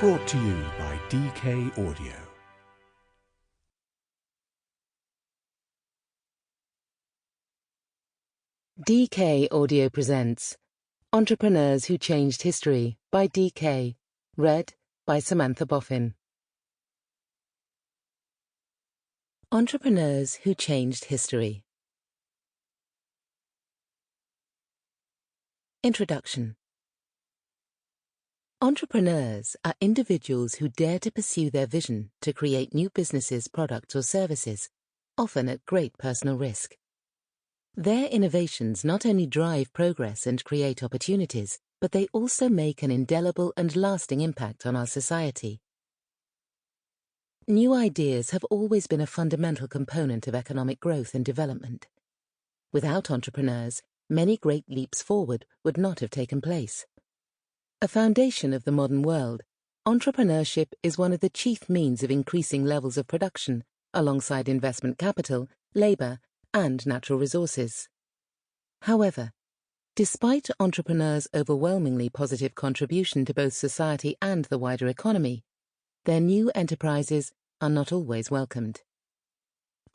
Brought to you by DK Audio. DK Audio presents Entrepreneurs Who Changed History by DK, read by Samantha Boffin. Entrepreneurs Who Changed History. Introduction. Entrepreneurs are individuals who dare to pursue their vision to create new businesses, products, or services, often at great personal risk. Their innovations not only drive progress and create opportunities, but they also make an indelible and lasting impact on our society. New ideas have always been a fundamental component of economic growth and development. Without entrepreneurs, many great leaps forward would not have taken place. A foundation of the modern world, entrepreneurship is one of the chief means of increasing levels of production, alongside investment capital, labor, and natural resources. However, despite entrepreneurs' overwhelmingly positive contribution to both society and the wider economy, their new enterprises are not always welcomed.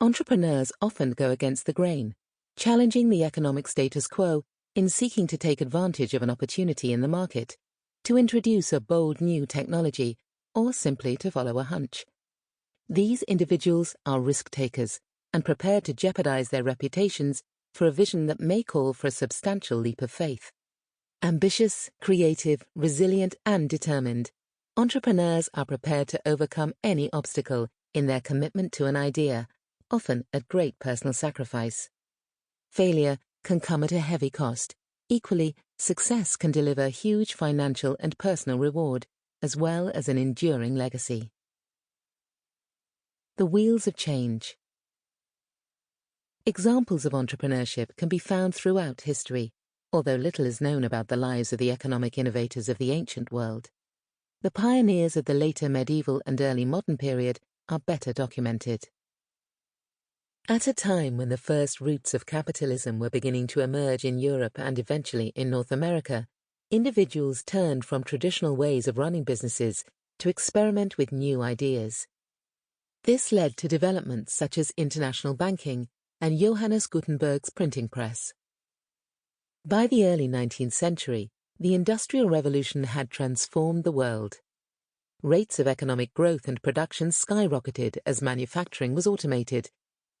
Entrepreneurs often go against the grain, challenging the economic status quo in seeking to take advantage of an opportunity in the market, to introduce a bold new technology, or simply to follow a hunch. These individuals are risk-takers and prepared to jeopardize their reputations for a vision that may call for a substantial leap of faith. Ambitious, creative, resilient, and determined, entrepreneurs are prepared to overcome any obstacle in their commitment to an idea, often at great personal sacrifice. Failure can come at a heavy cost. Equally, success can deliver huge financial and personal reward, as well as an enduring legacy. The wheels of change. Examples of entrepreneurship can be found throughout history, although little is known about the lives of the economic innovators of the ancient world. The pioneers of the later medieval and early modern period are better documented. At a time when the first roots of capitalism were beginning to emerge in Europe and eventually in North America, individuals turned from traditional ways of running businesses to experiment with new ideas. This led to developments such as international banking and Johannes Gutenberg's printing press. By the early 19th century, the Industrial Revolution had transformed the world. Rates of economic growth and production skyrocketed as manufacturing was automated,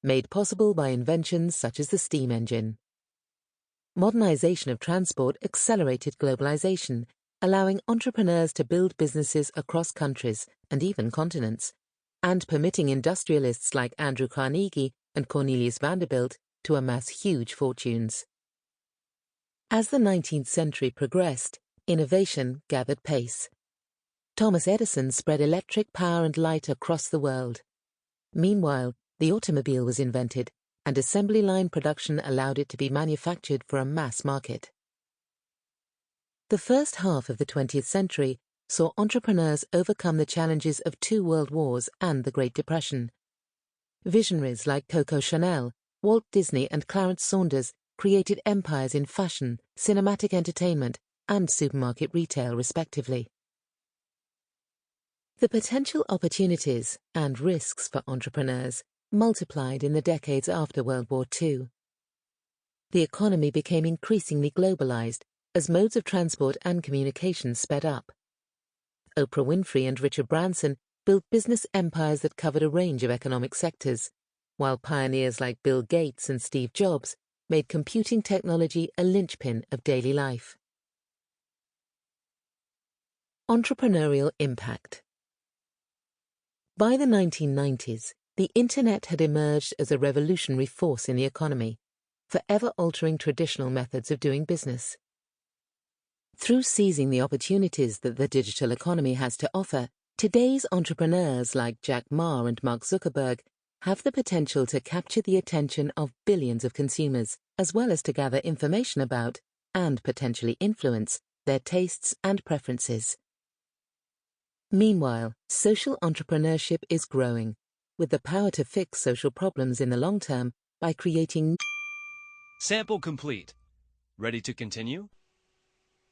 made possible by inventions such as the steam engine. Modernization of transport accelerated globalization, allowing entrepreneurs to build businesses across countries and even continents, and permitting industrialists like Andrew Carnegie and Cornelius Vanderbilt to amass huge fortunes. As the 19th century progressed, innovation gathered pace. Thomas Edison spread electric power and light across the world. Meanwhile, the automobile was invented, and assembly line production allowed it to be manufactured for a mass market. The first half of the 20th century saw entrepreneurs overcome the challenges of 2 world wars and the Great Depression. Visionaries like Coco Chanel, Walt Disney, and Clarence Saunders created empires in fashion, cinematic entertainment, and supermarket retail, respectively. The potential opportunities and risks for entrepreneurs multiplied in the decades after World War II. The economy became increasingly globalized as modes of transport and communication sped up. Oprah Winfrey and Richard Branson built business empires that covered a range of economic sectors, while pioneers like Bill Gates and Steve Jobs made computing technology a linchpin of daily life. Entrepreneurial impact. By the 1990s, the Internet had emerged as a revolutionary force in the economy, forever altering traditional methods of doing business. Through seizing the opportunities that the digital economy has to offer, today's entrepreneurs like Jack Ma and Mark Zuckerberg have the potential to capture the attention of billions of consumers, as well as to gather information about, and potentially influence, their tastes and preferences. Meanwhile, social entrepreneurship is growing, with the power to fix social problems in the long term by creating. Sample complete. Ready to continue?